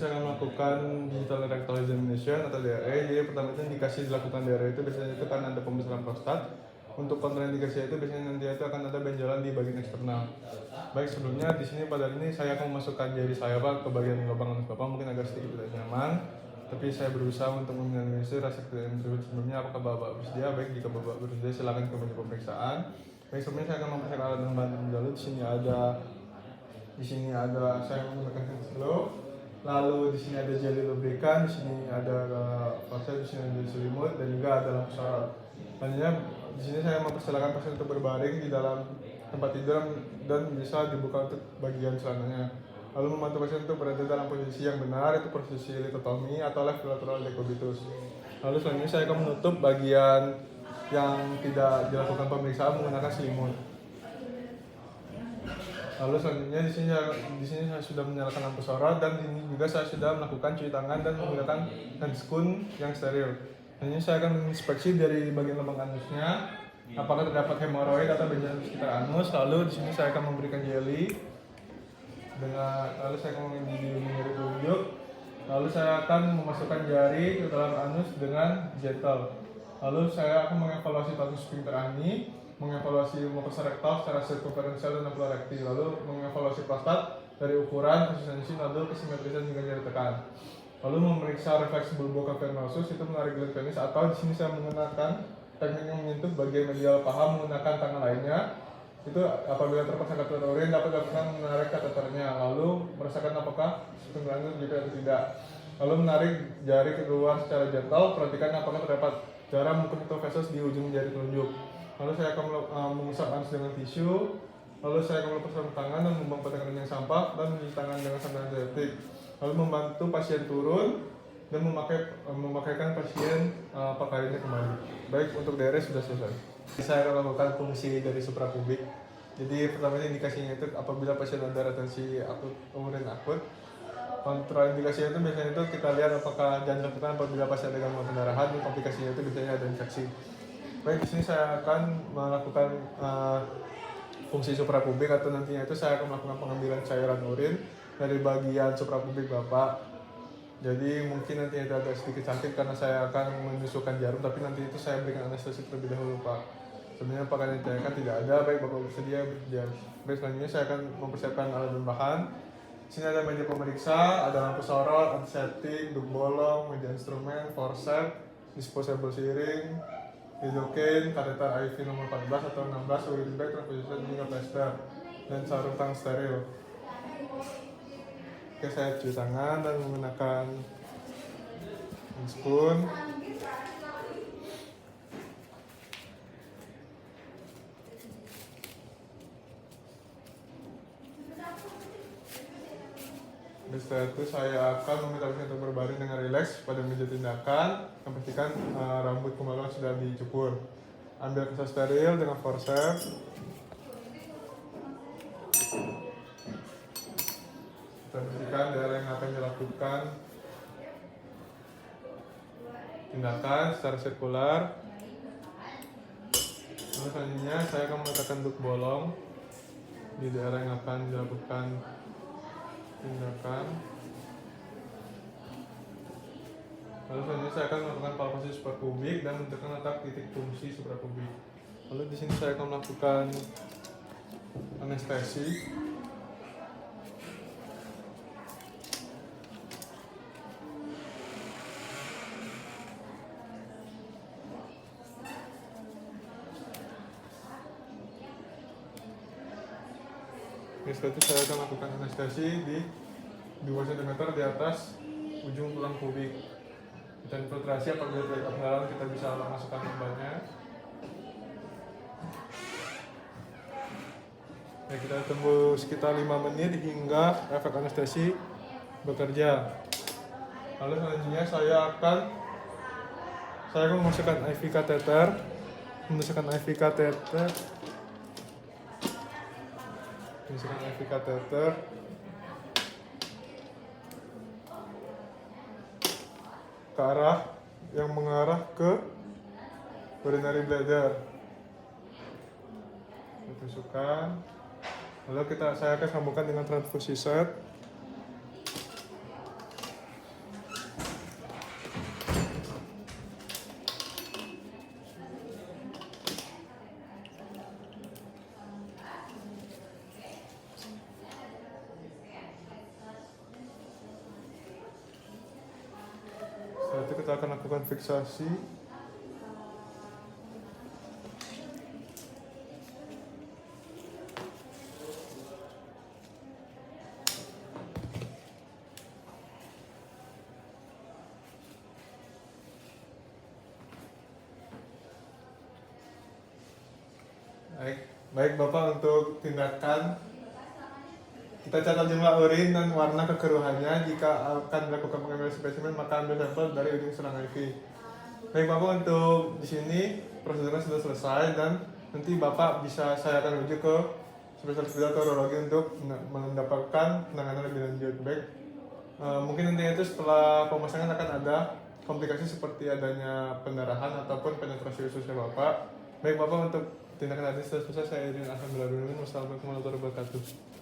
Saya melakukan digital rectal examination atau DRE. Jadi pertama itu indikasi dilakukan DRE itu biasanya itu kan ada pembesaran prostat. Untuk kontraindikasi itu biasanya nanti itu akan ada benjolan di bagian eksternal. Baik, sebelumnya di sini pada ini saya akan memasukkan jari saya Pak ke bagian lubang anus Bapak, mungkin agak sedikit tidak nyaman. Tapi saya berusaha untuk meminimalisir rasa tidak nyaman sebelumnya. Apakah Bapak bersedia? Baik, jika Bapak bersedia silakan ke meja pemeriksaan. Baik, sebelumnya saya akan mempersiapkan alat dan bahan penjahit. Di sini ada saya menggunakan slow. Lalu di sini ada jeli lubrikan, di sini ada faucet, di sini ada selimut, dan juga ada lampu sorot. Selanjutnya di sini saya mempersilakan pasien untuk berbaring di dalam tempat tidur dan bisa dibuka untuk bagian celananya. Lalu membantu pasien untuk berada dalam posisi yang benar, itu posisi litotomi atau left lateral decubitus. Lalu selanjutnya saya akan menutup bagian yang tidak dilakukan pemeriksaan menggunakan selimut. Lalu selanjutnya di sini saya sudah menyalakan lampu sorot, dan di sini juga saya sudah melakukan cuci tangan dan menggunakan handscoon yang steril. Ini saya akan menginspeksi dari bagian lubang anusnya apakah terdapat hemoroid atau benjolan di sekitar anus. Lalu di sini saya akan memberikan jeli lalu saya akan menjari telunjuk. Lalu saya akan memasukkan jari ke dalam anus dengan gentle. Lalu saya akan mengevaluasi status sphincter ani, mengevaluasi mucosa rektal secara sirkumferensial dan amplorekti, lalu mengevaluasi prostat dari ukuran, konsistensi, nodul, kesimetrisan hingga jari tekan. Lalu memeriksa refleks bulbo cavernosus, itu menarik gland penis, atau di sini saya menggunakan teknik yang menyentuh bagian medial paha menggunakan tangan lainnya. Itu apabila terpaksa kateter urin dapat dilakukan menarik kateternya, lalu merasakan apakah sphincter juga atau tidak. Lalu menarik jari keluar secara gentle, perhatikan apakah terdapat darah mucosa di ujung jari telunjuk. Lalu saya akan mengusap anus dengan tisu. Lalu saya akan melepas sarung tangan dan membuang potongan yang sampah dan mencuci tangan dengan sabun antiseptik. Lalu membantu pasien turun dan memakaikan pasien pakaiannya kembali. Baik, untuk DRE sudah selesai. Saya akan melakukan fungsi dari suprapubik. Jadi pertamanya indikasinya itu apabila pasien ada retensi akut, urin akut. Kontraindikasinya itu biasanya itu kita lihat apakah jangan dilakukan apabila pasien ada gangguan pendarahan, dan komplikasinya itu biasanya ada infeksi. Baik, di sini saya akan melakukan fungsi suprapubik, atau nantinya itu saya akan melakukan pengambilan cairan urin dari bagian suprapubik Bapak. Jadi mungkin nanti itu agak sedikit sakit karena saya akan menusukkan jarum, tapi nanti itu saya berikan anestesi terlebih dahulu Pak. Sebenarnya pakaian yang ditanyakan tidak ada. Baik, Bapak bersedia bersedia. Baik, selanjutnya saya akan mempersiapkan alat dan bahan. Di sini ada meja pemeriksa, ada lampu sorot, antiseptik, duk bolong, meja instrumen, forceps, disposable syring, lidocaine, kateter IV nomor 14 atau 16, urine bag, transfusion hingga plaster, dan sarung tangan steril. Oke, saya cuci tangan dan menggunakan spoon. Setelah itu saya akan meminta pasien untuk berbaring dengan rileks pada meja tindakan. Yang pastikan rambut kemaluan sudah dicukur. Ambil kertas steril dengan forceps. Kita pastikan daerah yang akan dilakukan tindakan secara sirkular. Lalu selanjutnya saya akan meletakkan duk bolong di daerah yang akan dilakukan tindakan. Lalu selanjutnya saya akan melakukan palpasi suprapubik dan menentukan letak titik fungsi suprapubik. Lalu di sini saya akan melakukan anestesi. Setelah itu saya akan melakukan anestesi di 2 cm di atas ujung tulang pubik. Kita infiltrasi apabila tidak dalam, kita bisa masukkan obatnya. Ya, kita tunggu sekitar 5 menit hingga efek anestesi bekerja. Lalu selanjutnya saya akan memasukkan IV kateter, ke arah yang mengarah ke urinary bladder. Ditusukkan. Lalu saya akan sambungkan dengan transfusi set. kita akan lakukan fiksasi. Baik Bapak, untuk tindakan kita catat jumlah urin dan warna kekeruhannya. Jika akan dilakukan pengambilan spesimen, maka ambil sampel dari ujung selang IV. Baik Bapak, untuk di sini prosedurnya sudah selesai dan nanti Bapak bisa saya akan rujuk ke spesialis bedah atau urologi untuk mendapatkan penanganan lebih lanjut. Baik, mungkin nanti itu setelah pemasangan akan ada komplikasi seperti adanya pendarahan ataupun penetrasi ususnya Bapak. Baik Bapak, untuk tindakan tadi sudah selesai. Saya izin alhamdulillah. Wassalamualaikum warahmatullahi wabarakatuh.